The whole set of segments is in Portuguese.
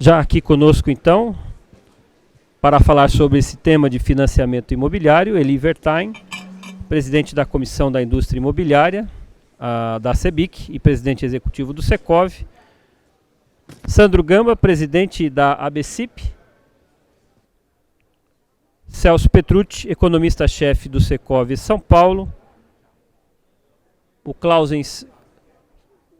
Já aqui conosco, então, para falar sobre esse tema de financiamento imobiliário, Eli Wertheim, presidente da Comissão da Indústria Imobiliária, da CEBIC e presidente executivo do Secov. Sandro Gamba, presidente da ABCIP. Celso Petrucci, economista-chefe do Secov São Paulo. O Clausens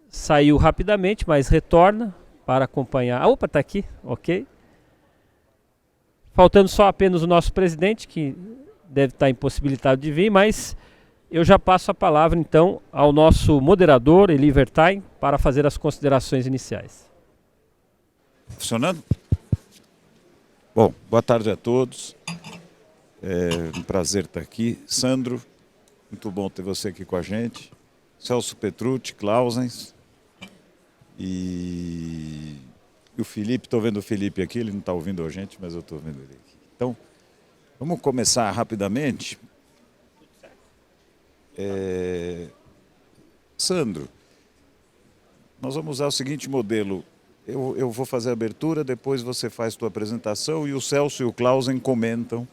saiu rapidamente, mas retorna para acompanhar. Opa, está aqui, ok. Faltando só apenas o nosso presidente, que deve estar impossibilitado de vir, mas eu já passo a palavra então ao nosso moderador, Eli Wertheim, para fazer as considerações iniciais. Funcionando? Bom, boa tarde a todos. É um prazer estar aqui. Sandro, muito bom ter você aqui com a gente. Celso Petrucci, Clausens e o Felipe. Estou vendo o Felipe aqui, ele não está ouvindo a gente, mas eu estou vendo ele aqui. Então, vamos começar rapidamente. Sandro, nós vamos usar o seguinte modelo. Eu vou fazer a abertura, depois você faz a sua apresentação e o Celso e o Clausen comentam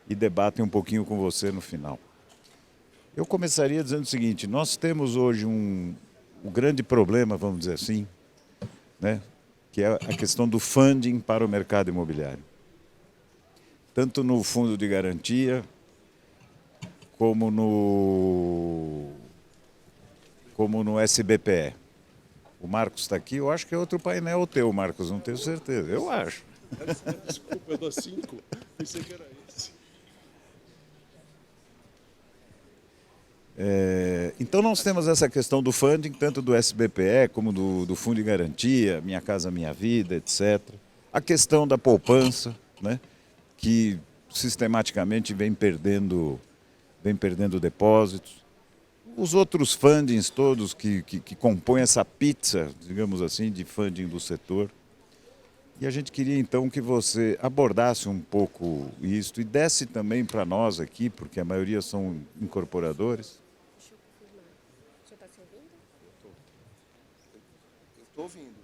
e debatem um pouquinho com você no final. Eu começaria dizendo o seguinte: nós temos hoje um grande problema, vamos dizer assim, né, que é a questão do funding para o mercado imobiliário. Tanto no fundo de garantia, como no SBPE. O Marcos está aqui, eu acho que é outro painel teu, Marcos, não tenho certeza, eu acho. Desculpa, eu dou 5, pensei que era esse. Então nós temos essa questão do funding, tanto do SBPE como do Fundo de Garantia, Minha Casa Minha Vida, etc. A questão da poupança, né, que sistematicamente vem perdendo depósitos. Os outros fundings todos que compõem essa pizza, digamos assim, de funding do setor. E a gente queria então que você abordasse um pouco isso e desse também para nós aqui, porque a maioria são incorporadores. Você está se ouvindo? Eu estou ouvindo.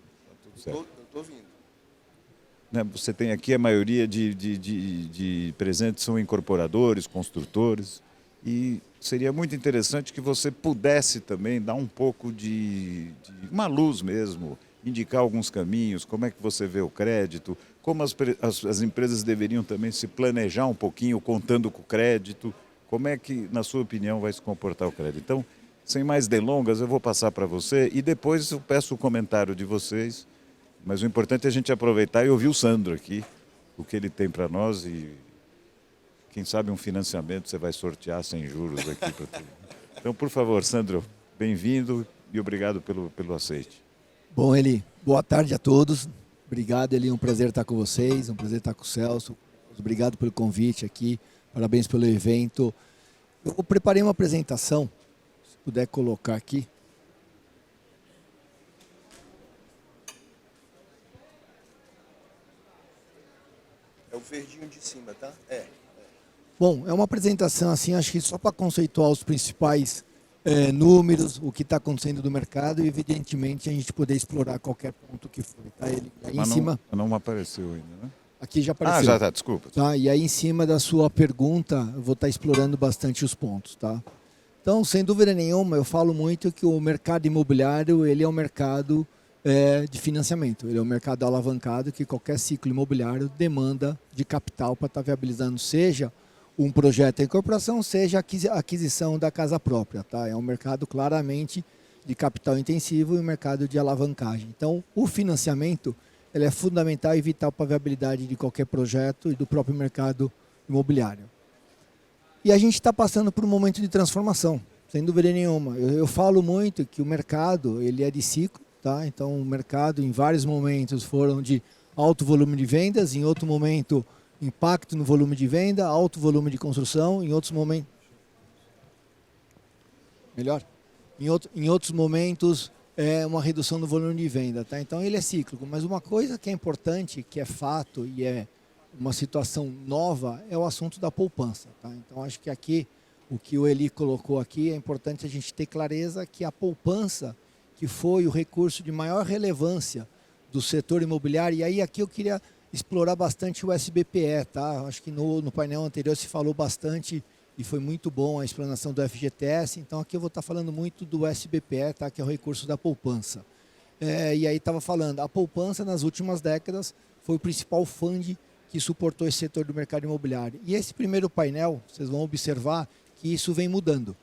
Tudo certo. Eu estou ouvindo. Você tem aqui a maioria de presentes são incorporadores, construtores, e seria muito interessante que você pudesse também dar um pouco de uma luz mesmo, indicar alguns caminhos, como é que você vê o crédito, como as empresas deveriam também se planejar um pouquinho contando com o crédito, como é que, na sua opinião, vai se comportar o crédito. Então, sem mais delongas, eu vou passar para você e depois eu peço o comentário de vocês, mas o importante é a gente aproveitar e ouvir o Sandro aqui, o que ele tem para nós e quem sabe um financiamento você vai sortear sem juros aqui para tudo. Então, por favor, Sandro, bem-vindo e obrigado pelo aceite. Bom, Eli, boa tarde a todos. Obrigado, Eli, um prazer estar com vocês, um prazer estar com o Celso. Obrigado pelo convite aqui, parabéns pelo evento. Eu preparei uma apresentação, se puder colocar aqui. É o verdinho de cima, tá? Bom, é uma apresentação assim, acho que só para conceituar os principais números, o que está acontecendo no mercado e, evidentemente, a gente poder explorar qualquer ponto que for. Tá? Aí em cima, não apareceu ainda, né? Aqui já apareceu. Ah, já está, desculpa. Tá? E aí, em cima da sua pergunta, eu vou estar explorando bastante os pontos. Tá? Então, sem dúvida nenhuma, eu falo muito que o mercado imobiliário ele é um mercado de financiamento. Ele é um mercado alavancado que qualquer ciclo imobiliário demanda de capital para estar viabilizando, seja um projeto de incorporação, seja a aquisição da casa própria. Tá? É um mercado claramente de capital intensivo e um mercado de alavancagem. Então, o financiamento ele é fundamental e vital para a viabilidade de qualquer projeto e do próprio mercado imobiliário. E a gente está passando por um momento de transformação, sem dúvida nenhuma. Eu falo muito que o mercado ele é de ciclo. Tá? Então, o mercado, em vários momentos, foram de alto volume de vendas, em outro momento, impacto no volume de venda, alto volume de construção, em outros momentos... Melhor? Em outros momentos, uma redução no volume de venda. Tá? Então, ele é cíclico. Mas uma coisa que é importante, que é fato e é uma situação nova, é o assunto da poupança. Tá? Então, acho que aqui, o que o Eli colocou aqui, é importante a gente ter clareza que a poupança, que foi o recurso de maior relevância do setor imobiliário. E aí aqui eu queria explorar bastante o SBPE, tá? Acho que no painel anterior se falou bastante e foi muito bom a explanação do FGTS. Então aqui eu vou estar falando muito do SBPE, tá? Que é o recurso da poupança. E aí estava falando, a poupança nas últimas décadas foi o principal fundo que suportou esse setor do mercado imobiliário. E esse primeiro painel, vocês vão observar que isso vem mudando.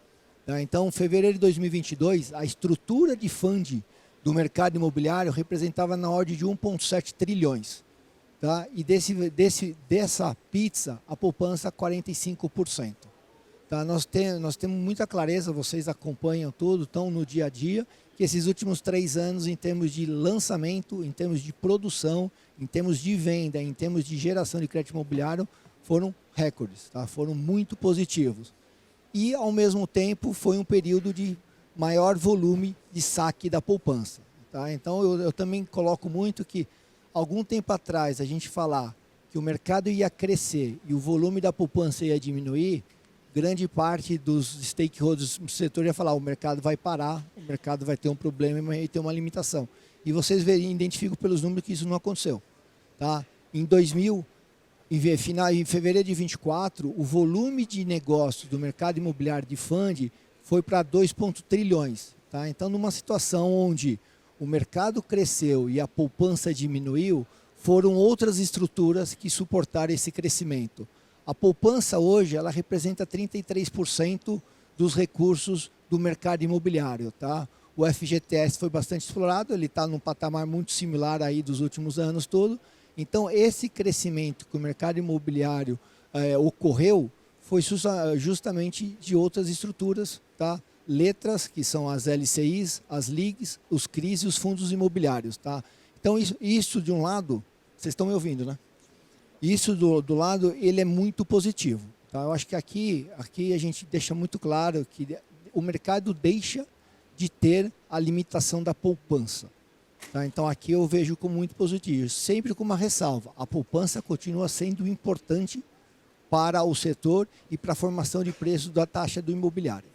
Tá? Então, em fevereiro de 2022, a estrutura de fundo do mercado imobiliário representava na ordem de 1,7 trilhões. Tá? E dessa pizza, a poupança 45%. Tá? Nós temos muita clareza, vocês acompanham tudo, estão no dia a dia, que esses últimos 3 anos, em termos de lançamento, em termos de produção, em termos de venda, em termos de geração de crédito imobiliário, foram recordes, tá? Foram muito positivos. E, ao mesmo tempo, foi um período de maior volume de saque da poupança. Tá? Então, eu também coloco muito que, algum tempo atrás, a gente falar que o mercado ia crescer e o volume da poupança ia diminuir, grande parte dos stakeholders do setor ia falar, o mercado vai parar, o mercado vai ter um problema e ter uma limitação. E vocês identificam pelos números que isso não aconteceu. Tá? Em fevereiro de 24, o volume de negócios do mercado imobiliário de fundo foi para 2,1 trilhões. Tá? Então, numa situação onde o mercado cresceu e a poupança diminuiu, foram outras estruturas que suportaram esse crescimento. A poupança hoje, ela representa 33% dos recursos do mercado imobiliário. Tá? O FGTS foi bastante explorado, ele está num patamar muito similar aí dos últimos anos todos. Então, esse crescimento que o mercado imobiliário ocorreu foi justamente de outras estruturas, tá? Letras, que são as LCIs, as LIGs, os CRIs e os fundos imobiliários. Tá? Então, isso de um lado, vocês estão me ouvindo, né? Isso do lado, ele é muito positivo. Tá? Eu acho que aqui a gente deixa muito claro que o mercado deixa de ter a limitação da poupança. Tá? Então, aqui eu vejo como muito positivo, sempre com uma ressalva. A poupança continua sendo importante para o setor e para a formação de preços da taxa do imobiliário.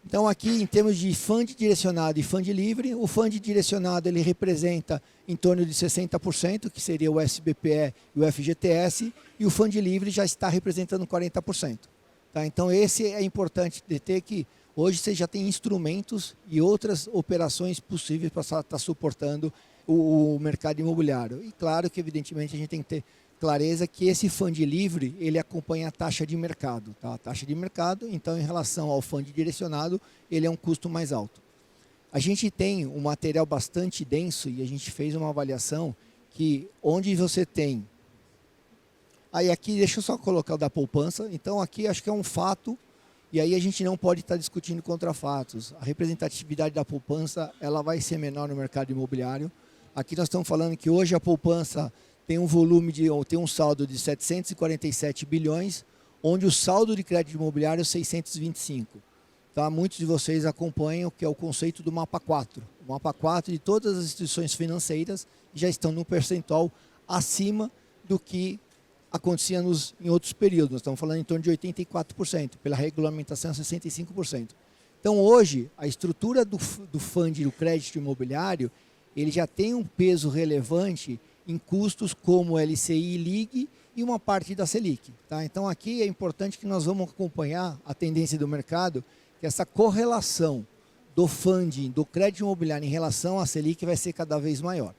Então, aqui, em termos de fundo direcionado e fundo livre, o fundo direcionado ele representa em torno de 60%, que seria o SBPE e o FGTS, e o fundo livre já está representando 40%. Tá? Então, esse é importante de ter que hoje você já tem instrumentos e outras operações possíveis para estar suportando o mercado imobiliário. E claro que, evidentemente, a gente tem que ter clareza que esse fundo livre, ele acompanha a taxa de mercado. Tá? A taxa de mercado, então, em relação ao fundo direcionado, ele é um custo mais alto. A gente tem um material bastante denso e a gente fez uma avaliação que onde você tem... Aí aqui, deixa eu só colocar o da poupança. Então, aqui acho que é um fato, e aí a gente não pode estar discutindo contra fatos. A representatividade da poupança, ela vai ser menor no mercado imobiliário. Aqui nós estamos falando que hoje a poupança tem um volume tem um saldo de 747 bilhões, onde o saldo de crédito imobiliário é 625. Tá? Muitos de vocês acompanham o que é o conceito do mapa 4. O mapa 4 de todas as instituições financeiras já estão num percentual acima do que acontecia em outros períodos. Nós estamos falando em torno de 84%, pela regulamentação 65%. Então, hoje, a estrutura do fundo do crédito imobiliário, ele já tem um peso relevante em custos como LCI e LIG e uma parte da Selic. Tá? Então, aqui é importante que nós vamos acompanhar a tendência do mercado, que essa correlação do funding, do crédito imobiliário em relação à Selic vai ser cada vez maior.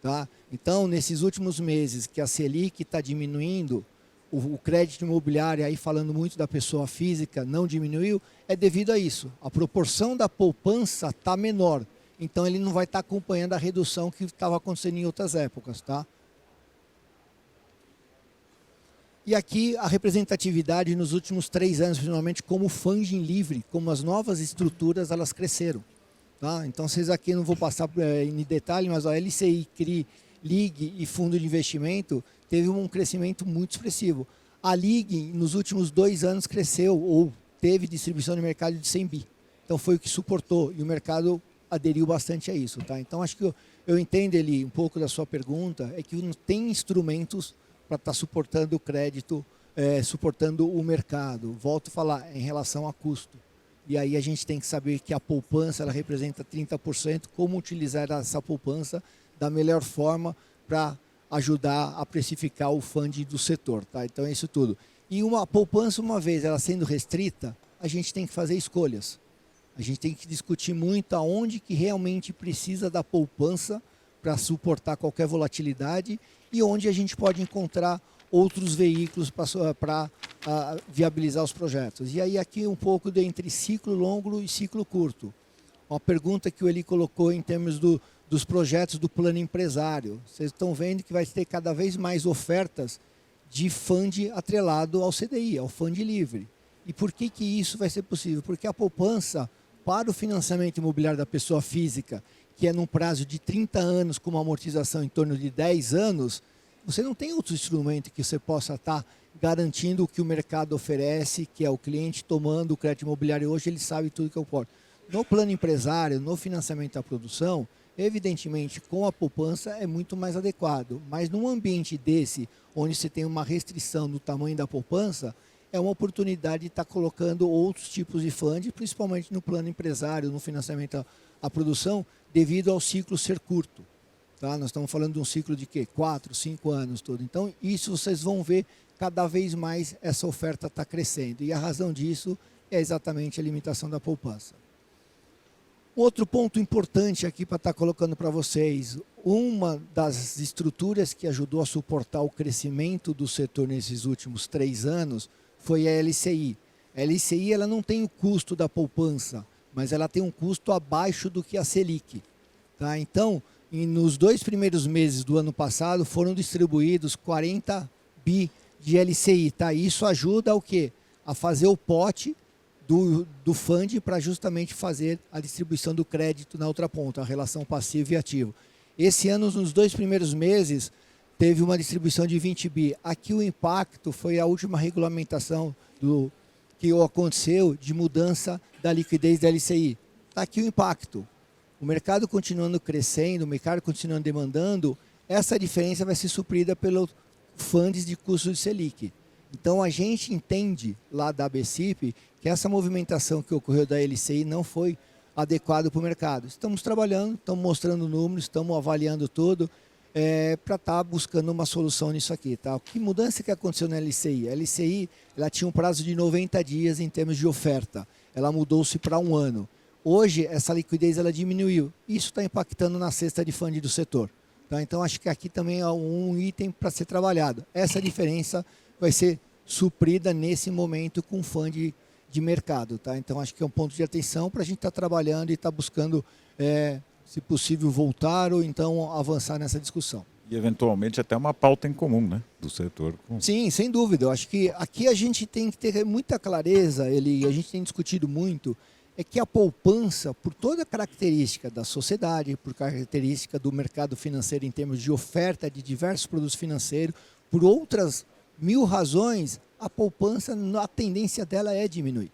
Tá? Então, nesses últimos meses que a Selic está diminuindo, o crédito imobiliário, aí falando muito da pessoa física, não diminuiu, é devido a isso. A proporção da poupança está menor. Então, ele não vai estar acompanhando a redução que estava acontecendo em outras épocas. Tá? E aqui a representatividade nos últimos 3 anos, principalmente como funding livre, como as novas estruturas, elas cresceram. Tá? Então, vocês aqui não vou passar em detalhe, mas a LCI, CRI, LIG e fundo de investimento teve um crescimento muito expressivo. A LIG, nos últimos 2 anos, cresceu ou teve distribuição de mercado de 100 bi. Então, foi o que suportou e o mercado aderiu bastante a isso. Tá? Então, acho que eu entendo ali um pouco da sua pergunta, é que não tem instrumentos para estar suportando o crédito, suportando o mercado. Volto a falar em relação a custo. e aí a gente tem que saber que a poupança ela representa 30%, como utilizar essa poupança da melhor forma para ajudar a precificar o funding do setor. Tá? Então é isso tudo. E uma poupança, uma vez ela sendo restrita, a gente tem que fazer escolhas. A gente tem que discutir muito aonde que realmente precisa da poupança para suportar qualquer volatilidade e onde a gente pode encontrar outros veículos para viabilizar os projetos. E aí aqui um pouco entre ciclo longo e ciclo curto. Uma pergunta que o Eli colocou em termos dos projetos do plano empresário. Vocês estão vendo que vai ter cada vez mais ofertas de fundo atrelado ao CDI, ao fundo livre. E por que isso vai ser possível? Porque a poupança para o financiamento imobiliário da pessoa física, que é num prazo de 30 anos com uma amortização em torno de 10 anos, você não tem outro instrumento que você possa estar garantindo o que o mercado oferece, que é o cliente tomando o crédito imobiliário hoje, ele sabe tudo que eu posso. No plano empresário, no financiamento da produção, evidentemente, com a poupança é muito mais adequado. Mas num ambiente desse, onde você tem uma restrição no tamanho da poupança, é uma oportunidade de estar colocando outros tipos de fundo, principalmente no plano empresário, no financiamento à produção, devido ao ciclo ser curto. Tá? Nós estamos falando de um ciclo de quê? 4, 5 anos todo. Então, isso vocês vão ver cada vez mais essa oferta está crescendo. E a razão disso é exatamente a limitação da poupança. Outro ponto importante aqui para estar colocando para vocês, uma das estruturas que ajudou a suportar o crescimento do setor nesses últimos 3 anos foi a LCI. A LCI ela não tem o custo da poupança, mas ela tem um custo abaixo do que a Selic. Tá? Então, nos 2 primeiros meses do ano passado foram distribuídos 40 bi de LCI. Tá? Isso ajuda o quê? A fazer o pote do fundo para justamente fazer a distribuição do crédito na outra ponta, a relação passivo e ativo. Esse ano, nos 2 primeiros meses, teve uma distribuição de 20 bi. Aqui o impacto foi a última regulamentação que aconteceu de mudança da liquidez da LCI. Está aqui o impacto. O mercado continuando crescendo, o mercado continuando demandando, essa diferença vai ser suprida pelos fundos de custo de Selic. Então, a gente entende lá da ABCIP que essa movimentação que ocorreu da LCI não foi adequada para o mercado. Estamos trabalhando, estamos mostrando números, estamos avaliando tudo para estar buscando uma solução nisso aqui. Tá? Que mudança que aconteceu na LCI? A LCI ela tinha um prazo de 90 dias em termos de oferta. Ela mudou-se para 1 ano. Hoje, essa liquidez ela diminuiu. Isso está impactando na cesta de fundo do setor. Tá? Então, acho que aqui também é um item para ser trabalhado. Essa diferença vai ser suprida nesse momento com fundo de mercado. Tá? Então, acho que é um ponto de atenção para a gente estar trabalhando e estar buscando, se possível, voltar ou então avançar nessa discussão. E, eventualmente, até uma pauta em comum, né, do setor. Sim, sem dúvida. Eu acho que aqui a gente tem que ter muita clareza, a gente tem discutido muito, é que a poupança, por toda a característica da sociedade, por característica do mercado financeiro em termos de oferta de diversos produtos financeiros, por outras 1000 razões, a poupança, a tendência dela é diminuir.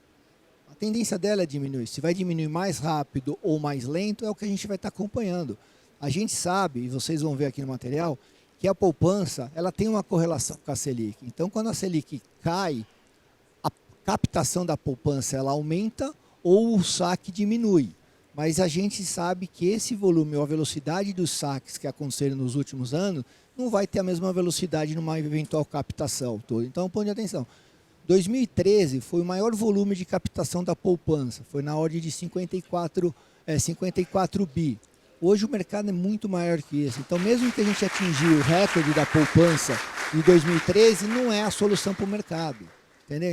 A tendência dela é diminuir. Se vai diminuir mais rápido ou mais lento, é o que a gente vai estar acompanhando. A gente sabe, e vocês vão ver aqui no material, que a poupança ela tem uma correlação com a Selic. Então, quando a Selic cai, a captação da poupança ela aumenta ou o saque diminui. Mas a gente sabe que esse volume ou a velocidade dos saques que aconteceram nos últimos anos não vai ter a mesma velocidade numa eventual captação. Então, ponto de atenção. 2013 foi o maior volume de captação da poupança. Foi na ordem de 54 bi. Hoje o mercado é muito maior que isso. Então, mesmo que a gente atingiu o recorde da poupança em 2013, não é a solução para o mercado. Entendeu?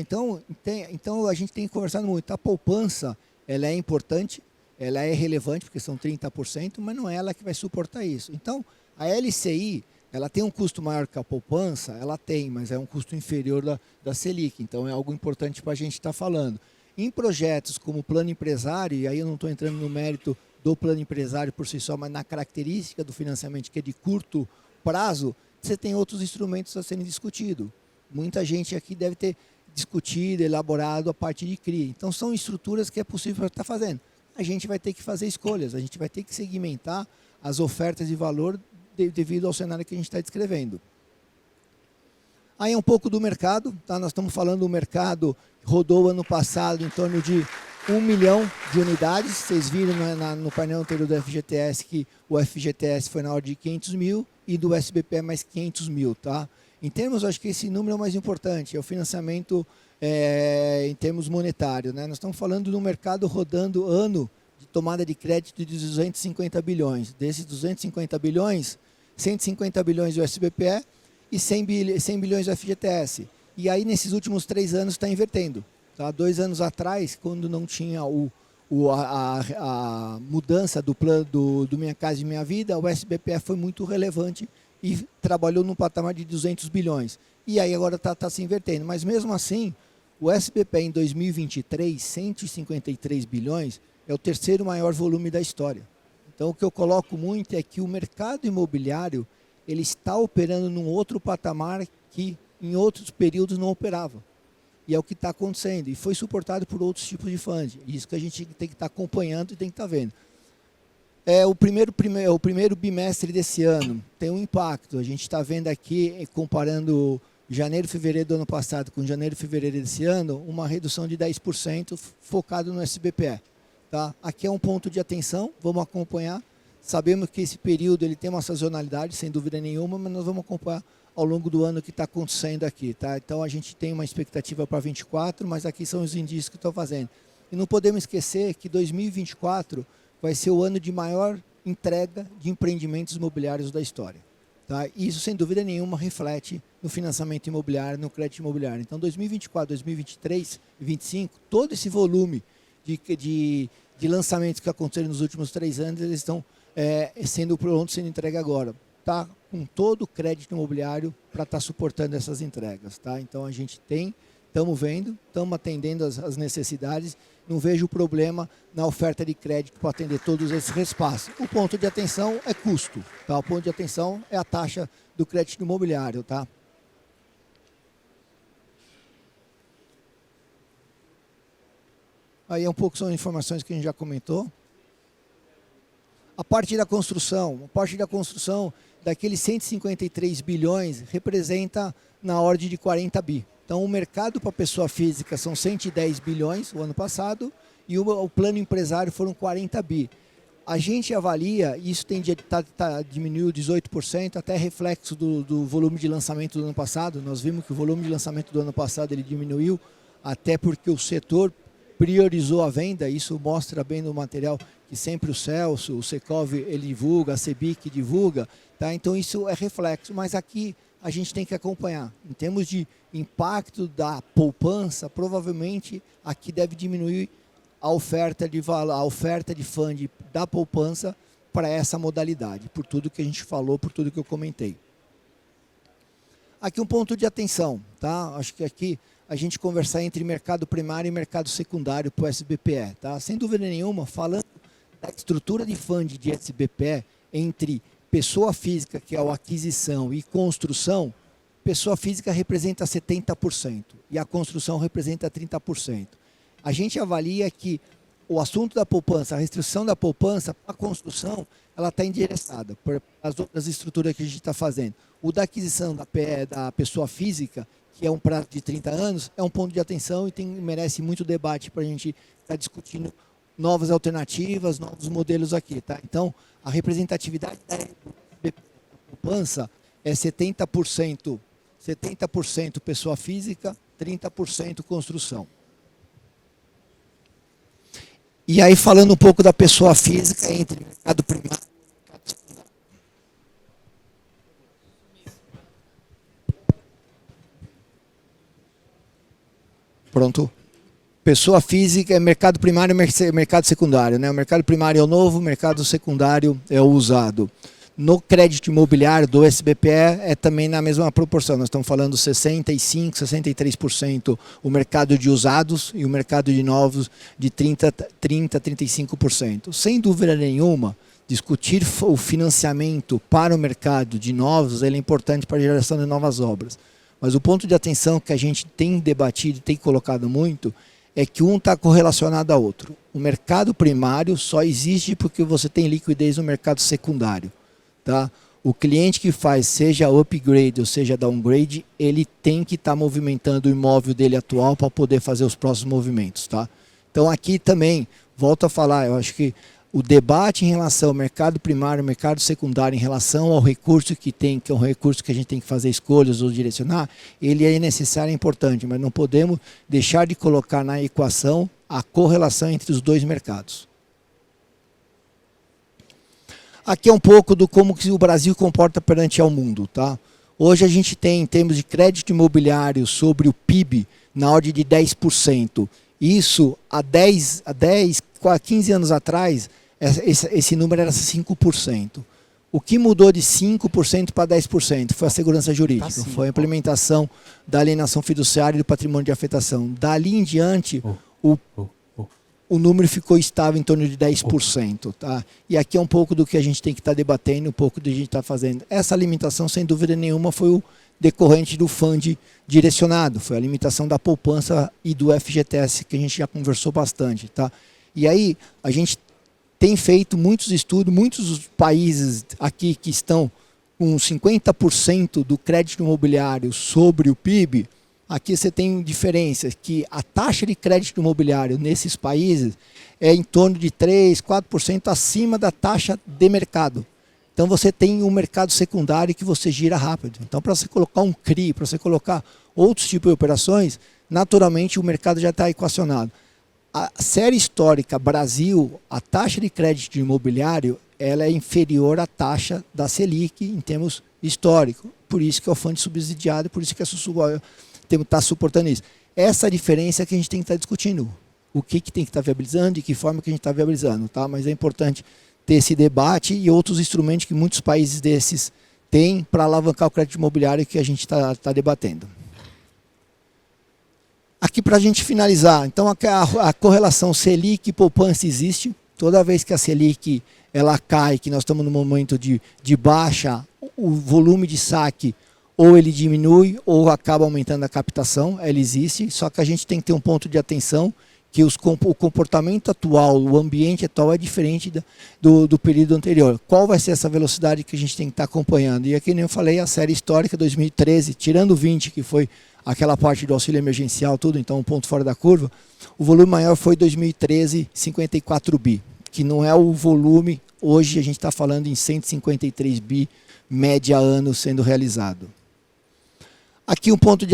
Então, a gente tem conversado muito. A poupança ela é importante, ela é relevante, porque são 30%, mas não é ela que vai suportar isso. Então, a LCI, ela tem um custo maior que a poupança? Ela tem, mas é um custo inferior da Selic. Então, é algo importante para a gente estar falando. Em projetos como o plano empresário, e aí eu não estou entrando no mérito do plano empresário por si só, mas na característica do financiamento, que é de curto prazo, você tem outros instrumentos a serem discutidos. Muita gente aqui deve ter discutido, elaborado a parte de CRI. Então, são estruturas que é possível estar fazendo. A gente vai ter que fazer escolhas, a gente vai ter que segmentar as ofertas de valor devido ao cenário que a gente está descrevendo. Aí um pouco do mercado, tá? Nós estamos falando do mercado que rodou ano passado em torno de 1 milhão de unidades. Vocês viram no painel anterior do FGTS que o FGTS foi na ordem de 500 mil e do SBPE mais 500 mil. Tá? Em termos, acho que esse número é o mais importante, é o financiamento em termos monetários. Né? Nós estamos falando do mercado rodando ano de tomada de crédito de 250 bilhões. Desses 250 bilhões, 150 bilhões do SBPE e 100 bilhões do FGTS. E aí, nesses últimos 3 anos, está invertendo. Tá? 2 anos atrás, quando não tinha a mudança do plano do Minha Casa e Minha Vida, o SBPE foi muito relevante e trabalhou num patamar de 200 bilhões. E aí agora está se invertendo. Mas mesmo assim, o SBPE em 2023, 153 bilhões, é o terceiro maior volume da história. Então o que eu coloco muito é que o mercado imobiliário ele está operando num outro patamar que em outros períodos não operava. E é o que está acontecendo. E foi suportado por outros tipos de fundos. Isso que a gente tem que estar acompanhando e tem que estar vendo. O primeiro bimestre desse ano tem um impacto. A gente está vendo aqui, comparando janeiro e fevereiro do ano passado com janeiro e fevereiro desse ano, uma redução de 10% focado no SBPE. Tá? Aqui é um ponto de atenção, vamos acompanhar. Sabemos que esse período ele tem uma sazonalidade, sem dúvida nenhuma, mas nós vamos acompanhar ao longo do ano o que está acontecendo aqui. Tá? Então a gente tem uma expectativa para 24, mas aqui são os indícios que estão fazendo. E não podemos esquecer que 2024 vai ser o ano de maior entrega de empreendimentos imobiliários da história. Tá? Isso, sem dúvida nenhuma, reflete no financiamento imobiliário, no crédito imobiliário. Então, 2024, 2023 e 2025, todo esse volume de lançamentos que aconteceram nos últimos 3 anos, eles estão sendo prontos, sendo entregues agora. Tá com todo o crédito imobiliário para estar suportando essas entregas. Tá? Então, a gente estamos vendo, estamos atendendo as necessidades. Não vejo problema na oferta de crédito para atender todos esses espaços. O ponto de atenção é custo. Tá? O ponto de atenção é a taxa do crédito imobiliário. Tá? Aí um pouco são informações que a gente já comentou. A parte da construção. Daqueles 153 bilhões, representa na ordem de 40 bi. Então, o mercado para pessoa física são 110 bilhões o ano passado e o plano empresário foram 40 bi. A gente avalia, isso diminuiu 18%, até reflexo do volume de lançamento do ano passado. Nós vimos que o volume de lançamento do ano passado ele diminuiu, até porque o setor priorizou a venda. Isso mostra bem no material que sempre o Celso, o Secov, ele divulga, a Cebic divulga. Tá? Então, isso é reflexo. Mas aqui a gente tem que acompanhar. Em termos de impacto da poupança, provavelmente aqui deve diminuir a oferta de fundo da poupança para essa modalidade, por tudo que a gente falou, por tudo que eu comentei. Aqui um ponto de atenção, tá? Acho que aqui a gente conversar entre mercado primário e mercado secundário para o SBPE. Tá? Sem dúvida nenhuma, falando da estrutura de fundo de SBPE entre pessoa física, que é a aquisição, e construção, pessoa física representa 70% e a construção representa 30%. A gente avalia que o assunto da poupança, a restrição da poupança para a construção, ela está endereçada por as outras estruturas que a gente está fazendo. O da aquisição da pessoa física, que é um prazo de 30 anos, é um ponto de atenção e merece muito debate para a gente estar discutindo novas alternativas, novos modelos aqui. Tá? Então, a representatividade da poupança é 70% pessoa física, 30% construção. E aí, falando um pouco da pessoa física entre mercado primário e mercado secundário. Pronto. Pessoa física é mercado primário e mercado secundário. Né? O mercado primário é o novo, o mercado secundário é o usado. No crédito imobiliário do SBPE é também na mesma proporção. Nós estamos falando 65%, 63% o mercado de usados e o mercado de novos de 35%. Sem dúvida nenhuma, discutir o financiamento para o mercado de novos ele é importante para a geração de novas obras. Mas o ponto de atenção que a gente tem debatido e tem colocado muito é que um está correlacionado ao outro. O mercado primário só existe porque você tem liquidez no mercado secundário. Tá? O cliente que faz, seja upgrade ou seja downgrade, ele tem que estar movimentando o imóvel dele atual para poder fazer os próximos movimentos. Tá? Então, Então aqui também, volto a falar, eu acho que o debate em relação ao mercado primário, mercado secundário, em relação ao recurso que tem, que é um recurso que a gente tem que fazer escolhas ou direcionar, ele é necessário e importante, mas não podemos deixar de colocar na equação a correlação entre os dois mercados. Aqui é um pouco do como que o Brasil comporta perante ao mundo, tá? Hoje a gente tem, em termos de crédito imobiliário sobre o PIB, na ordem de 10%. Isso, há 15 anos atrás, esse número era 5%. O que mudou de 5% para 10% foi a segurança jurídica, foi a implementação da alienação fiduciária e do patrimônio de afetação. Dali em diante, o número ficou estável em torno de 10%. Tá? E aqui é um pouco do que a gente tem que estar debatendo, um pouco do que a gente está fazendo. Essa limitação, sem dúvida nenhuma, foi o decorrente do fundo direcionado, foi a limitação da poupança e do FGTS, que a gente já conversou bastante. Tá? E aí, a gente tem feito muitos estudos, muitos países aqui que estão com 50% do crédito imobiliário sobre o PIB, aqui você tem diferenças, que a taxa de crédito imobiliário nesses países é em torno de 3%, 4% acima da taxa de mercado. Então você tem um mercado secundário que você gira rápido. Então para você colocar um CRI, para você colocar outros tipos de operações, naturalmente o mercado já está equacionado. A série histórica Brasil, a taxa de crédito imobiliário, ela é inferior à taxa da Selic em termos históricos. Por isso que é o fundo subsidiado, por isso que está suportando isso. Essa diferença é que a gente tem que estar discutindo. O que tem que estar viabilizando, de que forma que a gente está viabilizando. Tá? Mas é importante ter esse debate e outros instrumentos que muitos países desses têm para alavancar o crédito imobiliário que a gente está debatendo. Aqui para a gente finalizar, então a correlação Selic e poupança existe. Toda vez que a Selic ela cai, que nós estamos num momento de baixa, o volume de saque ou ele diminui ou acaba aumentando a captação, ela existe, só que a gente tem que ter um ponto de atenção que o comportamento atual, o ambiente atual é diferente do período anterior. Qual vai ser essa velocidade que a gente tem que estar acompanhando? E aqui, nem eu falei, a série histórica 2013, tirando o 20, que foi aquela parte do auxílio emergencial, tudo, então um ponto fora da curva, o volume maior foi 2013, 54 bi, que não é o volume, hoje a gente está falando em 153 bi, média ano sendo realizado. Aqui um ponto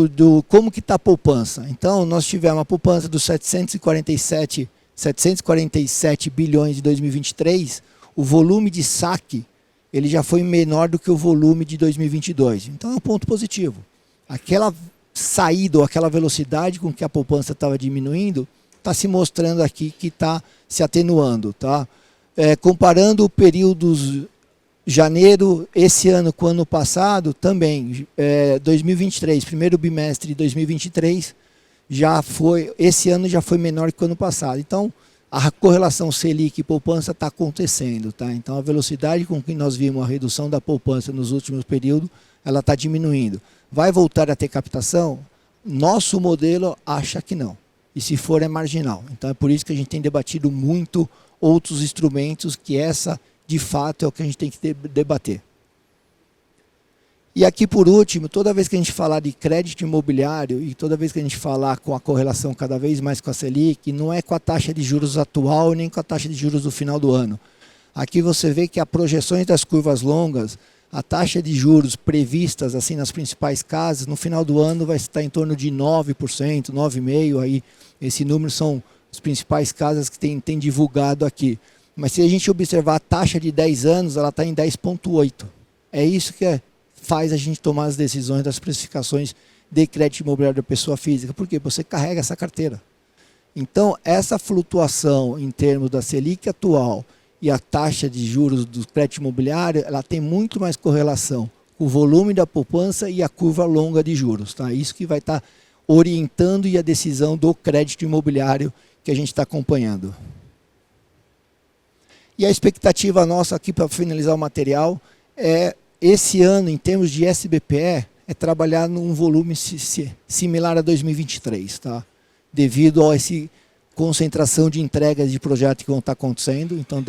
do como que está a poupança. Então, nós tivemos a poupança dos 747 bilhões de 2023, o volume de saque ele já foi menor do que o volume de 2022. Então, é um ponto positivo. Aquela saída ou aquela velocidade com que a poupança estava diminuindo, está se mostrando aqui que está se atenuando. Tá? Comparando períodos janeiro, esse ano com o ano passado, também, 2023, primeiro bimestre de 2023, esse ano já foi menor que o ano passado. Então, a correlação Selic e poupança está acontecendo. Tá? Então, a velocidade com que nós vimos a redução da poupança nos últimos períodos, ela está diminuindo. Vai voltar a ter captação? Nosso modelo acha que não. E se for, é marginal. Então, é por isso que a gente tem debatido muito outros instrumentos que de fato, é o que a gente tem que debater. E aqui, por último, toda vez que a gente falar de crédito imobiliário e toda vez que a gente falar com a correlação cada vez mais com a Selic, não é com a taxa de juros atual nem com a taxa de juros do final do ano. Aqui você vê que as projeções das curvas longas, a taxa de juros previstas assim nas principais casas, no final do ano vai estar em torno de 9%, 9,5%. Aí, esse número são as principais casas que tem divulgado aqui. Mas se a gente observar a taxa de 10 anos, ela está em 10,8. É isso que faz a gente tomar as decisões das precificações de crédito imobiliário da pessoa física. Por quê? Você carrega essa carteira. Então, essa flutuação em termos da Selic atual e a taxa de juros do crédito imobiliário, ela tem muito mais correlação com o volume da poupança e a curva longa de juros. Tá? Isso que vai estar orientando a decisão do crédito imobiliário que a gente está acompanhando. E a expectativa nossa aqui para finalizar o material esse ano, em termos de SBPE, é trabalhar num volume similar a 2023, tá? Devido a essa concentração de entregas de projetos que vão estar acontecendo. Então,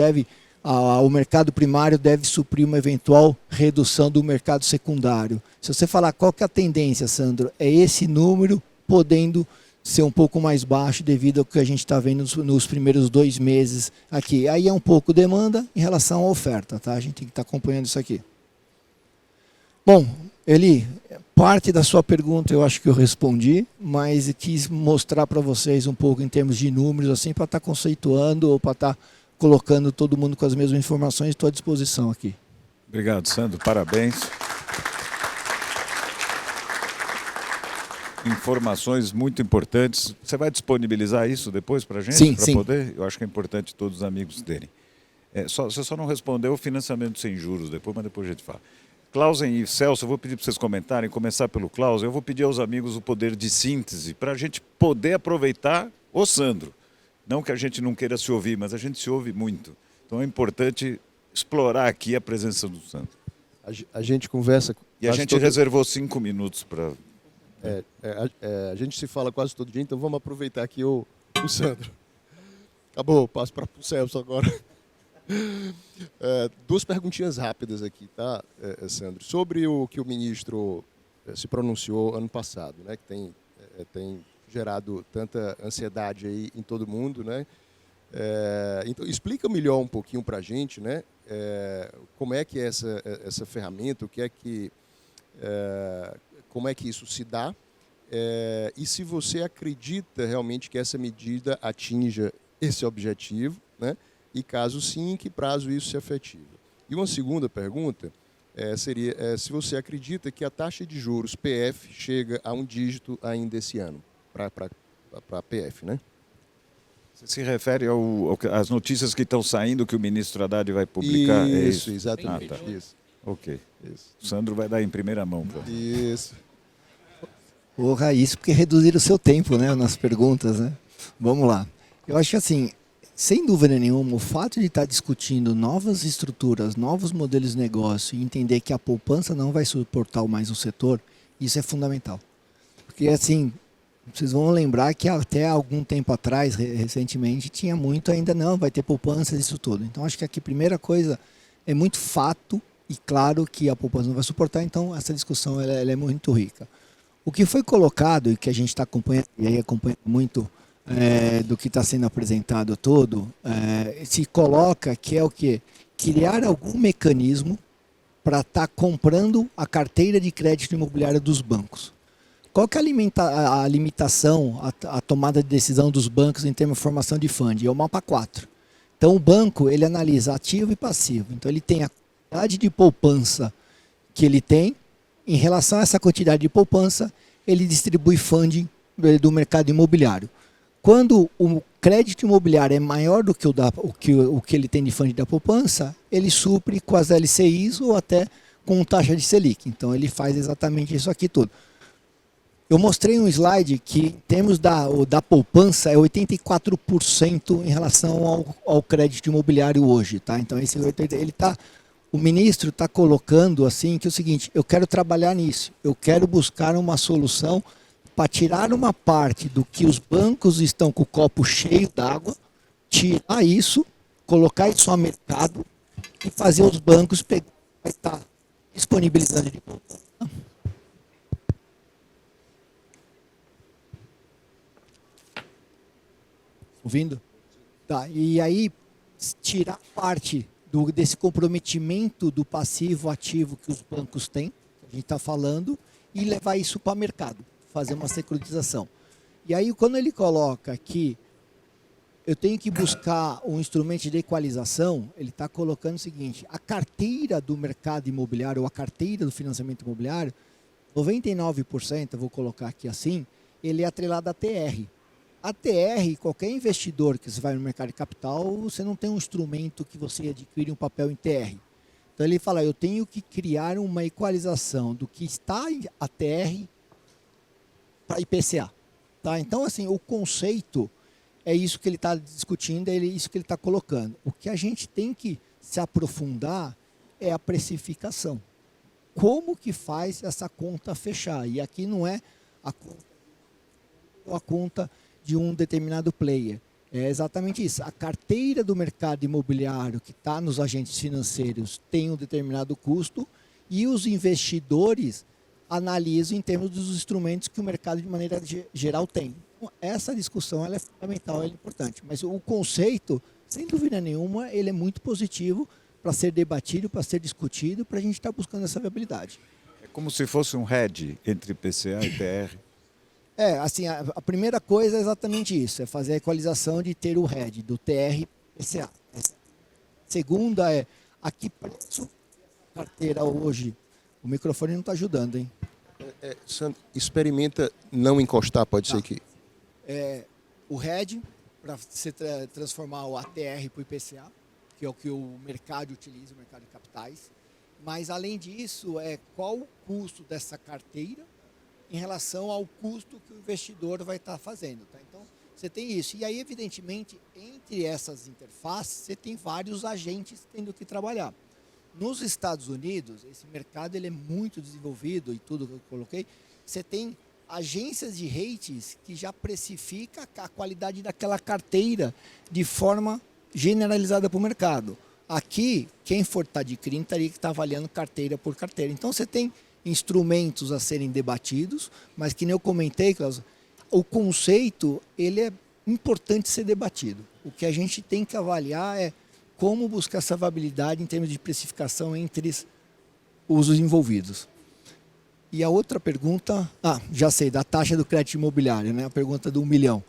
o mercado primário deve suprir uma eventual redução do mercado secundário. Se você falar qual que é a tendência, Sandro, é esse número podendo ser um pouco mais baixo devido ao que a gente está vendo nos primeiros 2 meses aqui. Aí é um pouco demanda em relação à oferta, tá? A gente tem que estar acompanhando isso aqui. Bom, Eli, parte da sua pergunta eu acho que eu respondi, mas quis mostrar para vocês um pouco em termos de números, assim, para estar conceituando ou para estar colocando todo mundo com as mesmas informações. Estou à disposição aqui. Obrigado, Sandro. Parabéns. Informações muito importantes. Você vai disponibilizar isso depois para a gente? Sim, para sim. poder? Eu acho que é importante todos os amigos terem. Você só não respondeu o financiamento sem juros depois, mas depois a gente fala. Clausen e Celso, eu vou pedir para vocês comentarem, começar pelo Clausen. Eu vou pedir aos amigos o poder de síntese para a gente poder aproveitar o Sandro. Não que a gente não queira se ouvir, mas a gente se ouve muito. Então é importante explorar aqui a presença do Sandro. A gente conversa... E a gente reservou 5 minutos para... a gente se fala quase todo dia, então vamos aproveitar aqui o Sandro. Acabou, passo para o Celso agora. 2 perguntinhas rápidas aqui, tá, Sandro? Sobre o que o ministro se pronunciou ano passado, né, que tem gerado tanta ansiedade aí em todo mundo, né? Então, explica melhor um pouquinho para a gente, né? Como é que é essa ferramenta, como é que isso se dá, e se você acredita realmente que essa medida atinja esse objetivo, né? E caso sim, em que prazo isso se efetiva? E uma segunda pergunta seria se você acredita que a taxa de juros PF chega a 1 dígito ainda esse ano, para PF, né? Você se refere às notícias que estão saindo que o ministro Haddad vai publicar? Isso, exatamente. Ah, tá. Isso. Ok. Isso. O Sandro vai dar em primeira mão. Isso. Porra, isso porque reduziram o seu tempo, né, nas perguntas, né? Vamos lá. Eu acho que assim, sem dúvida nenhuma, o fato de estar discutindo novas estruturas, novos modelos de negócio e entender que a poupança não vai suportar mais o setor, isso é fundamental. Porque assim, vocês vão lembrar que até algum tempo atrás, recentemente, tinha muito ainda não, vai ter poupança, isso tudo. Então acho que aqui a primeira coisa é muito fato e claro que a poupança não vai suportar, então essa discussão ela é muito rica. O que foi colocado e que a gente está acompanhando, e aí acompanha muito do que está sendo apresentado todo, se coloca que é o quê? Criar algum mecanismo para estar comprando a carteira de crédito imobiliário dos bancos. Qual que é a limitação, a tomada de decisão dos bancos em termos de formação de fundo? É o mapa 4. Então o banco ele analisa ativo e passivo. Então ele tem a quantidade de poupança que ele tem, em relação a essa quantidade de poupança, ele distribui funding do mercado imobiliário. Quando o crédito imobiliário é maior do que o que ele tem de funding da poupança, ele supre com as LCIs ou até com taxa de Selic. Então ele faz exatamente isso aqui tudo. Eu mostrei um slide que, em termos da poupança, é 84% em relação ao crédito imobiliário hoje. Tá? Então o ministro está colocando assim que é o seguinte, eu quero trabalhar nisso, eu quero buscar uma solução para tirar uma parte do que os bancos estão com o copo cheio d'água, tirar isso, colocar isso ao mercado e fazer os bancos pegar, vai estar disponibilizando de poupança. Ouvindo? Tá, e aí tirar parte desse comprometimento do passivo ativo que os bancos têm, que a gente está falando, e levar isso para o mercado, fazer uma securitização. E aí, quando ele coloca que eu tenho que buscar um instrumento de equalização, ele está colocando o seguinte, a carteira do mercado imobiliário, ou a carteira do financiamento imobiliário, 99%, eu vou colocar aqui assim, ele é atrelado à TR. A TR, qualquer investidor que você vai no mercado de capital, você não tem um instrumento que você adquire um papel em TR. Então ele fala, eu tenho que criar uma equalização do que está a TR para IPCA. Tá? Então, assim, o conceito é isso que ele está discutindo, é isso que ele está colocando. O que a gente tem que se aprofundar é a precificação. Como que faz essa conta fechar? E aqui não é a conta de um determinado player. É exatamente isso. A carteira do mercado imobiliário que está nos agentes financeiros tem um determinado custo e os investidores analisam em termos dos instrumentos que o mercado de maneira geral tem. essa discussão ela é fundamental, ela é importante. Mas o conceito, sem dúvida nenhuma, ele é muito positivo para ser debatido, para ser discutido, para a gente estar buscando essa viabilidade. É como se fosse um hedge entre PCA e TR. Assim, a primeira coisa é exatamente isso, é fazer a equalização de ter o RED, do TR e PCA. Segunda é, a que preço a carteira hoje? O microfone não está ajudando, hein? Sandro, experimenta não encostar, pode ser que... O RED, para você transformar o ATR para o IPCA, que é o que o mercado utiliza, o mercado de capitais. Mas, além disso, qual o custo dessa carteira em relação ao custo que o investidor vai estar fazendo. Tá? Então, você tem isso. E aí, evidentemente, entre essas interfaces, você tem vários agentes tendo que trabalhar. Nos Estados Unidos, esse mercado ele é muito desenvolvido e tudo que eu coloquei, você tem agências de ratings que já precifica a qualidade daquela carteira de forma generalizada para o mercado. Aqui, quem for estar adquirindo, teria que estar avaliando carteira por carteira. Então, você tem instrumentos a serem debatidos, mas que nem eu comentei, Klaus, o conceito ele é importante ser debatido. O que a gente tem que avaliar é como buscar essa viabilidade em termos de precificação entre os envolvidos. E a outra pergunta, já sei, da taxa do crédito imobiliário, né? A pergunta do 1 milhão.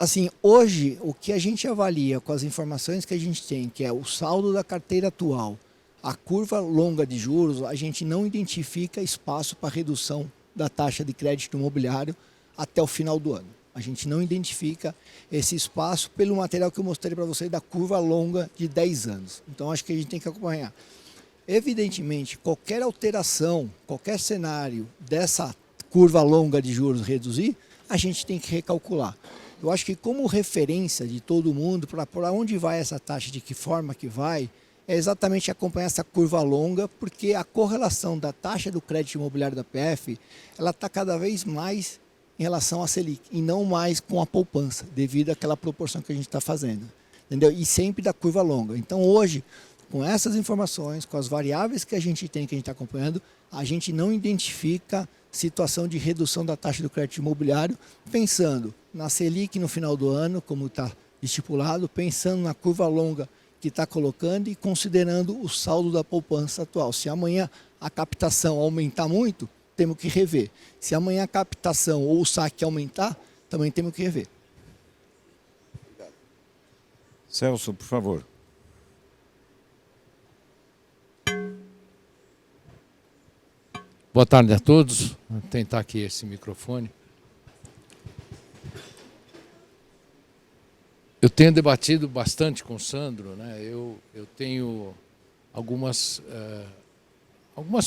Assim, hoje, o que a gente avalia com as informações que a gente tem, que é o saldo da carteira atual, a curva longa de juros, a gente não identifica espaço para redução da taxa de crédito imobiliário até o final do ano. A gente não identifica esse espaço pelo material que eu mostrei para vocês da curva longa de 10 anos. Então, acho que a gente tem que acompanhar. Evidentemente, qualquer alteração, qualquer cenário dessa curva longa de juros reduzir, a gente tem que recalcular. Eu acho que como referência de todo mundo, para onde vai essa taxa, de que forma que vai, é exatamente acompanhar essa curva longa, porque a correlação da taxa do crédito imobiliário da PF, ela está cada vez mais em relação à Selic, e não mais com a poupança, devido àquela proporção que a gente está fazendo. Entendeu? E sempre da curva longa. Então hoje, com essas informações, com as variáveis que a gente tem, que a gente está acompanhando, a gente não identifica situação de redução da taxa do crédito imobiliário, pensando na Selic no final do ano, como está estipulado, pensando na curva longa que está colocando e considerando o saldo da poupança atual. Se amanhã a captação aumentar muito, temos que rever. Se amanhã a captação ou o saque aumentar, também temos que rever. Celso, por favor. Boa tarde a todos. Vou tentar aqui esse microfone. Eu tenho debatido bastante com o Sandro, né? Eu tenho algumas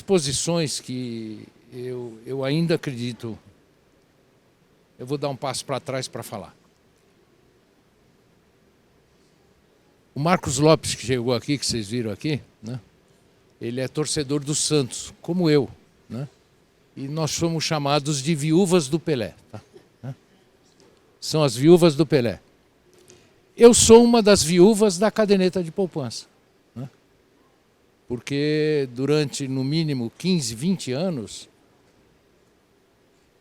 posições que eu ainda acredito. Eu vou dar um passo para trás para falar. O Marcos Lopes, que chegou aqui, que vocês viram aqui, né? Ele é torcedor do Santos, como eu, né? E nós somos chamados de viúvas do Pelé. Tá? São as viúvas do Pelé. Eu sou uma das viúvas da caderneta de poupança. Né? Porque durante, no mínimo, 15, 20 anos,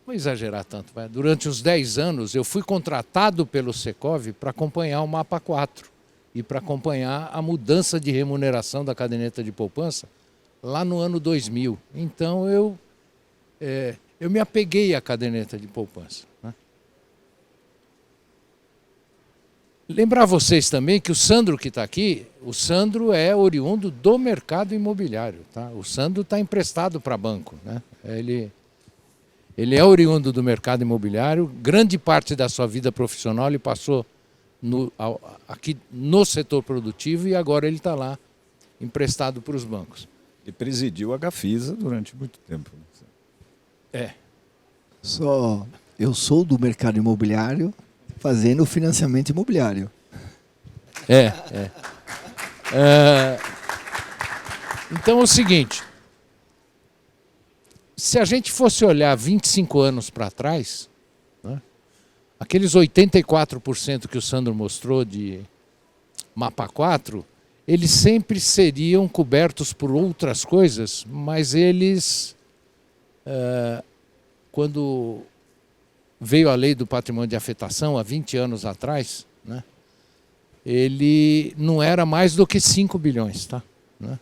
não vou exagerar tanto, mas durante uns 10 anos eu fui contratado pelo Secov para acompanhar o Mapa 4 e para acompanhar a mudança de remuneração da caderneta de poupança lá no ano 2000. Então eu me apeguei à caderneta de poupança. Né? Lembrar vocês também que o Sandro que está aqui, o Sandro é oriundo do mercado imobiliário. Tá? O Sandro está emprestado para banco. Né? Ele é oriundo do mercado imobiliário, grande parte da sua vida profissional ele passou aqui no setor produtivo e agora ele está lá emprestado para os bancos. Ele presidiu a Gafisa durante muito tempo. Eu sou do mercado imobiliário fazendo financiamento imobiliário. Então é o seguinte, se a gente fosse olhar 25 anos para trás, né, aqueles 84% que o Sandro mostrou de Mapa 4, eles sempre seriam cobertos por outras coisas, mas eles, quando veio a lei do patrimônio de afetação há 20 anos atrás, né, ele não era mais do que 5 bilhões. Tá? Né?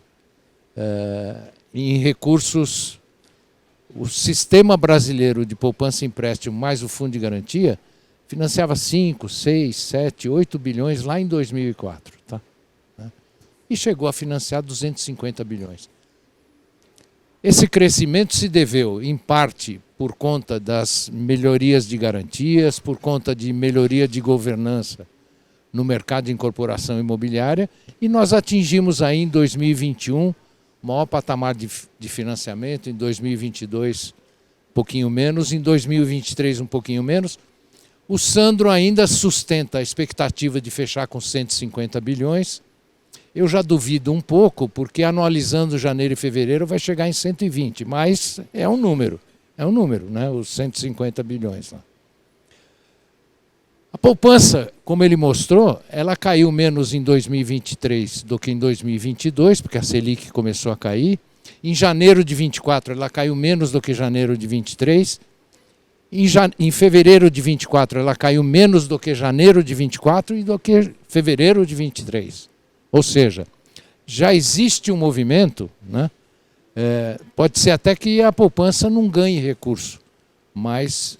Em recursos, o sistema brasileiro de poupança e empréstimo mais o fundo de garantia financiava 5, 6, 7, 8 bilhões lá em 2004. Tá? Né? E chegou a financiar 250 bilhões. Esse crescimento se deveu, em parte, por conta das melhorias de garantias, por conta de melhoria de governança no mercado de incorporação imobiliária, e nós atingimos aí em 2021 o maior patamar de financiamento, em 2022 um pouquinho menos, em 2023 um pouquinho menos. O Sandro ainda sustenta a expectativa de fechar com 150 bilhões. Eu já duvido um pouco, porque anualizando janeiro e fevereiro vai chegar em 120, mas é um número, né? Os 150 bilhões lá. A poupança, como ele mostrou, ela caiu menos em 2023 do que em 2022, porque a Selic começou a cair. Em janeiro de 24 ela caiu menos do que janeiro de 23. Em fevereiro de 24 ela caiu menos do que janeiro de 24 e do que fevereiro de 23. Ou seja, já existe um movimento, né? Pode ser até que a poupança não ganhe recurso, mas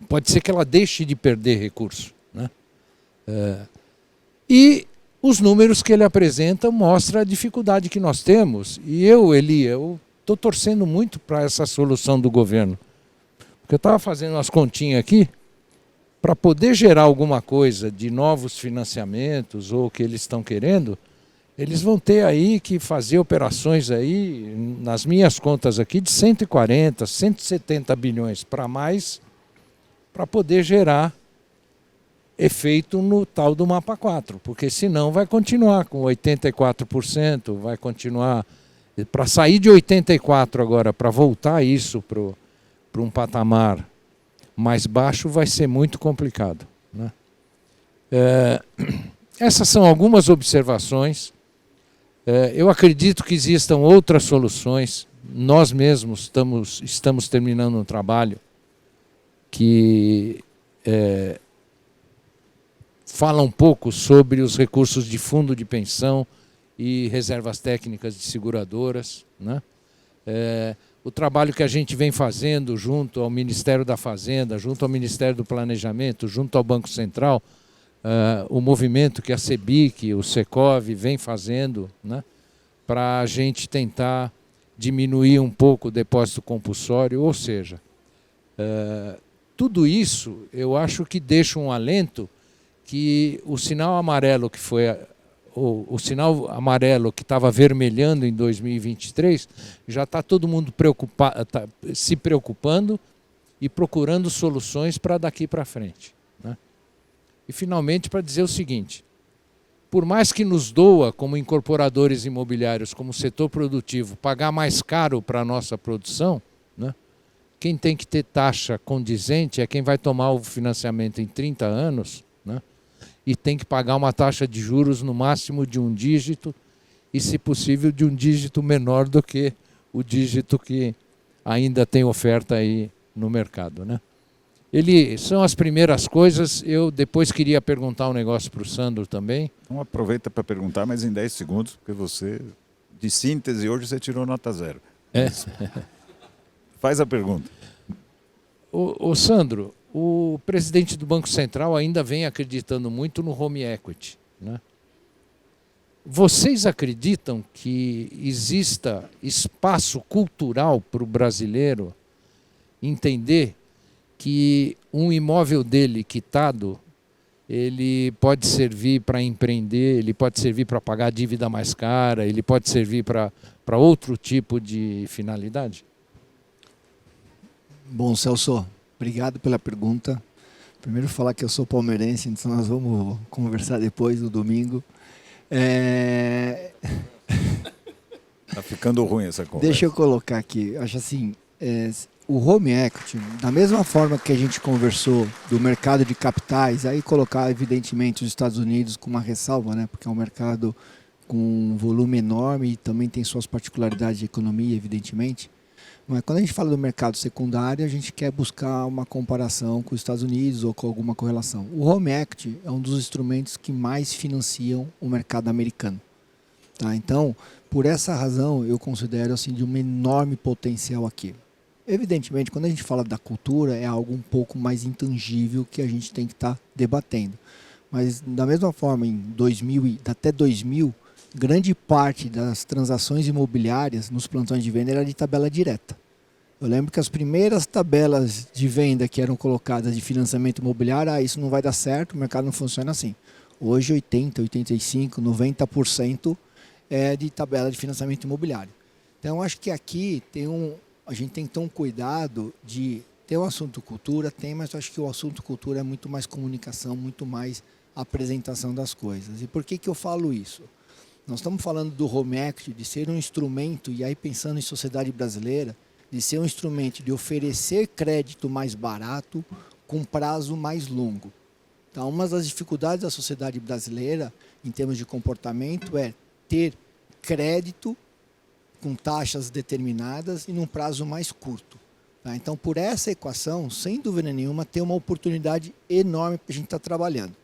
pode ser que ela deixe de perder recurso. Né? E os números que ele apresenta mostram a dificuldade que nós temos. E eu estou torcendo muito para essa solução do governo. Porque eu estava fazendo umas continhas aqui, para poder gerar alguma coisa de novos financiamentos ou o que eles estão querendo, eles vão ter aí que fazer operações aí, nas minhas contas aqui, de 140, 170 bilhões para mais, para poder gerar efeito no tal do mapa 4, porque senão vai continuar com 84%, vai continuar... Para sair de 84 agora, para voltar isso para um patamar mais baixo, vai ser muito complicado. Né? Essas são algumas observações. Eu acredito que existam outras soluções. Nós mesmos estamos terminando um trabalho que fala um pouco sobre os recursos de fundo de pensão e reservas técnicas de seguradoras. Né? O trabalho que a gente vem fazendo junto ao Ministério da Fazenda, junto ao Ministério do Planejamento, junto ao Banco Central, o movimento que a CEBIC, o Secov vem fazendo, né, para a gente tentar diminuir um pouco o depósito compulsório, ou seja, tudo isso eu acho que deixa um alento que o sinal amarelo que foi... O sinal amarelo que estava vermelhando em 2023, já está todo mundo se preocupando e procurando soluções para daqui para frente. Né? E, finalmente, para dizer o seguinte, por mais que nos doa, como incorporadores imobiliários, como setor produtivo, pagar mais caro para a nossa produção, né? Quem tem que ter taxa condizente é quem vai tomar o financiamento em 30 anos, né? E tem que pagar uma taxa de juros no máximo de 1 dígito e, se possível, de 1 dígito menor do que o dígito que ainda tem oferta aí no mercado. Né? São as primeiras coisas. Eu depois queria perguntar um negócio para o Sandro também. Então aproveita para perguntar, mas em 10 segundos, porque você, de síntese, hoje você tirou nota 0. Faz a pergunta. Ô Sandro, o presidente do Banco Central ainda vem acreditando muito no home equity. Né? Vocês acreditam que exista espaço cultural para o brasileiro entender que um imóvel dele quitado, ele pode servir para empreender, ele pode servir para pagar a dívida mais cara, ele pode servir para outro tipo de finalidade? Bom, Celso, obrigado pela pergunta. Primeiro falar que eu sou palmeirense, então nós vamos conversar depois no domingo. Tá ficando ruim essa conversa. Deixa eu colocar aqui, acho assim, o home equity, da mesma forma que a gente conversou do mercado de capitais, aí colocar evidentemente os Estados Unidos com uma ressalva, né, porque é um mercado com um volume enorme e também tem suas particularidades de economia, evidentemente. Mas quando a gente fala do mercado secundário, a gente quer buscar uma comparação com os Estados Unidos ou com alguma correlação. O Home Equity é um dos instrumentos que mais financiam o mercado americano. Tá? Então, por essa razão, eu considero assim, de um enorme potencial aqui. Evidentemente, quando a gente fala da cultura, é algo um pouco mais intangível que a gente tem que estar debatendo. Mas, da mesma forma, em 2000, até 2000, grande parte das transações imobiliárias nos plantões de venda era de tabela direta. Eu lembro que as primeiras tabelas de venda que eram colocadas de financiamento imobiliário, isso não vai dar certo, o mercado não funciona assim. Hoje 80%, 85%, 90% é de tabela de financiamento imobiliário. Então acho que aqui a gente tem que ter um cuidado de ter o assunto cultura, mas eu acho que o assunto cultura é muito mais comunicação, muito mais apresentação das coisas. E por que eu falo isso? Nós estamos falando do Home Equity, de ser um instrumento, e aí pensando em sociedade brasileira, de ser um instrumento de oferecer crédito mais barato com prazo mais longo. Então, uma das dificuldades da sociedade brasileira, em termos de comportamento, é ter crédito com taxas determinadas e num prazo mais curto. Tá? Então, por essa equação, sem dúvida nenhuma, tem uma oportunidade enorme para a gente estar trabalhando.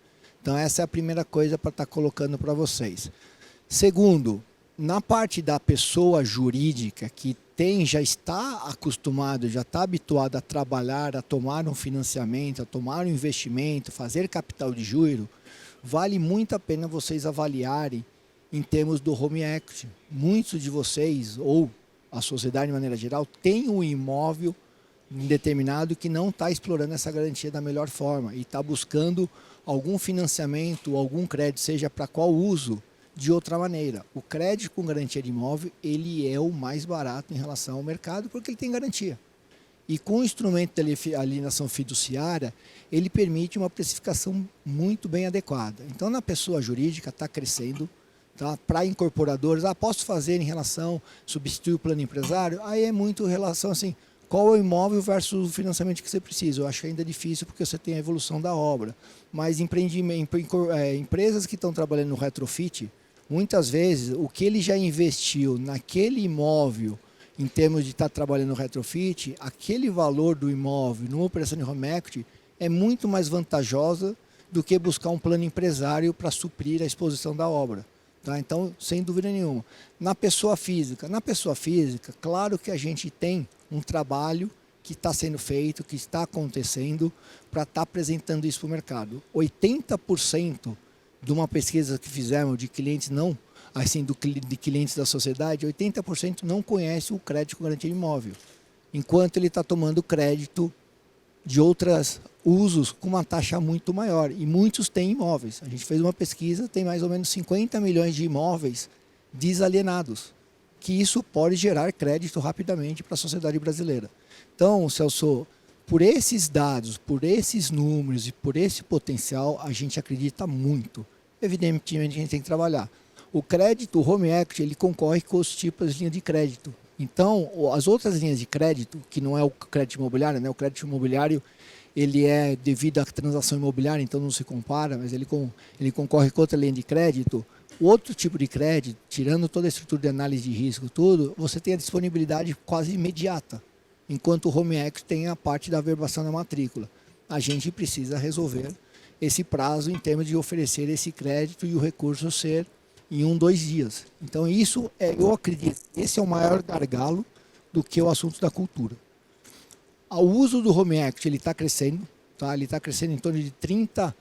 Então, essa é a primeira coisa para estar colocando para vocês. Segundo, na parte da pessoa jurídica que já está acostumado, já está habituado a trabalhar, a tomar um financiamento, a tomar um investimento, fazer capital de giro, vale muito a pena vocês avaliarem em termos do Home Equity. Muitos de vocês, ou a sociedade de maneira geral, tem um imóvel determinado que não está explorando essa garantia da melhor forma e está buscando algum financiamento, algum crédito, seja para qual uso, de outra maneira. O crédito com garantia de imóvel, ele é o mais barato em relação ao mercado porque ele tem garantia. E com o instrumento de alienação fiduciária, ele permite uma precificação muito bem adequada. Então, na pessoa jurídica, está crescendo. Tá? Para incorporadores, posso fazer em relação, substituir o plano empresário? Aí é muito relação assim, qual é o imóvel versus o financiamento que você precisa. Eu acho ainda difícil porque você tem a evolução da obra. Mas empresas que estão trabalhando no retrofit, muitas vezes, o que ele já investiu naquele imóvel, em termos de estar trabalhando no retrofit, aquele valor do imóvel numa operação de Home Equity é muito mais vantajosa do que buscar um plano empresário para suprir a exposição da obra. Tá? Então, sem dúvida nenhuma. Na pessoa física, claro que a gente tem um trabalho que está sendo feito, que está acontecendo, para estar apresentando isso para o mercado. 80% de uma pesquisa que fizemos de clientes não, assim, de clientes da sociedade, 80% não conhece o crédito com garantia de imóvel, enquanto ele está tomando crédito de outros usos com uma taxa muito maior. E muitos têm imóveis. A gente fez uma pesquisa, tem mais ou menos 50 milhões de imóveis desalienados, que isso pode gerar crédito rapidamente para a sociedade brasileira. Então, Celso, por esses dados, por esses números e por esse potencial, a gente acredita muito. Evidentemente, a gente tem que trabalhar. O crédito, o Home Equity, ele concorre com os tipos de linha de crédito. Então, as outras linhas de crédito, que não é o crédito imobiliário, né? O crédito imobiliário, ele é devido à transação imobiliária, então não se compara, mas ele concorre com outra linha de crédito. O outro tipo de crédito, tirando toda a estrutura de análise de risco, tudo, você tem a disponibilidade quase imediata, enquanto o Home Equity tem a parte da averbação da matrícula. A gente precisa resolver esse prazo em termos de oferecer esse crédito e o recurso ser em 1, 2 dias. Então isso, eu acredito, esse é o maior gargalo do que o assunto da cultura. O uso do Home Equity, ele está crescendo, tá? Ele está crescendo em torno de 30%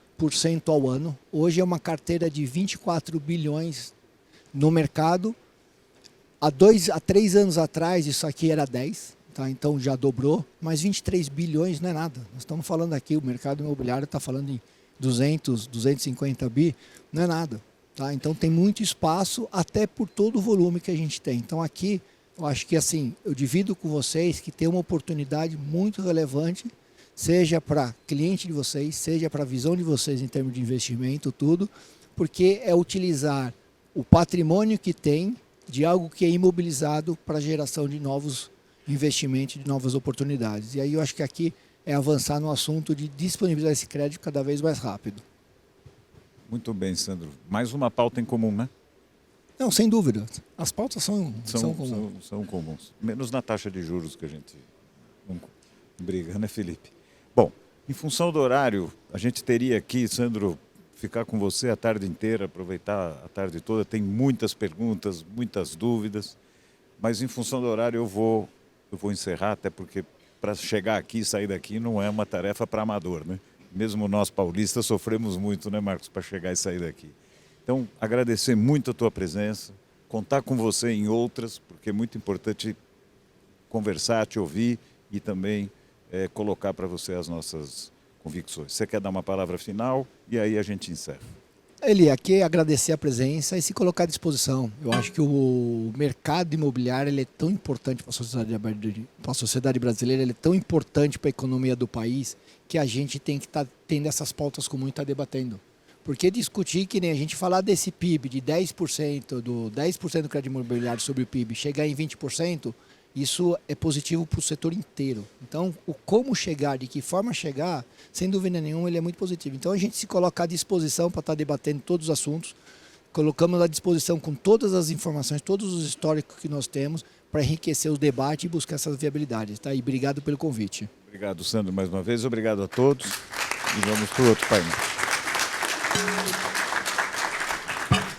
ao ano. Hoje é uma carteira de 24 bilhões no mercado. Há 3 anos atrás, isso aqui era 10, tá? Então já dobrou, mas 23 bilhões não é nada. Nós estamos falando aqui, o mercado imobiliário está falando em 200, 250 bi, não é nada. Tá? Então tem muito espaço, até por todo o volume que a gente tem. Então aqui, eu acho que assim, eu divido com vocês que tem uma oportunidade muito relevante, seja para cliente de vocês, seja para a visão de vocês em termos de investimento, tudo, porque é utilizar o patrimônio que tem de algo que é imobilizado para a geração de novos investimentos, de novas oportunidades. E aí eu acho que aqui é avançar no assunto de disponibilizar esse crédito cada vez mais rápido. Muito bem, Sandro. Mais uma pauta em comum, né? Não, sem dúvida. As pautas são comuns. São comuns. Menos na taxa de juros que a gente não briga, né, Felipe? Bom, em função do horário, a gente teria aqui, Sandro, ficar com você a tarde inteira, aproveitar a tarde toda. Tem muitas perguntas, muitas dúvidas, mas em função do horário eu vou encerrar, até porque para chegar aqui e sair daqui não é uma tarefa para amador, né? Mesmo nós paulistas sofremos muito, né, Marcos, para chegar e sair daqui. Então, agradecer muito a tua presença, contar com você em outras, porque é muito importante conversar, te ouvir e também colocar para você as nossas convicções. Você quer dar uma palavra final e aí a gente encerra. Ele aqui agradecer a presença e se colocar à disposição. Eu acho que o mercado imobiliário ele é tão importante para a sociedade brasileira, ele é tão importante para a economia do país, que a gente tem que estar tendo essas pautas como está debatendo. Porque discutir que nem a gente falar desse PIB de 10%, do 10% do crédito imobiliário sobre o PIB, chegar em 20%, isso é positivo para o setor inteiro. Então, o como chegar, de que forma chegar, sem dúvida nenhuma, ele é muito positivo. Então, a gente se coloca à disposição para estar debatendo todos os assuntos, colocamos à disposição com todas as informações, todos os históricos que nós temos, para enriquecer o debate e buscar essas viabilidades. Tá? E obrigado pelo convite. Obrigado, Sandro, mais uma vez. Obrigado a todos. E vamos para o outro painel.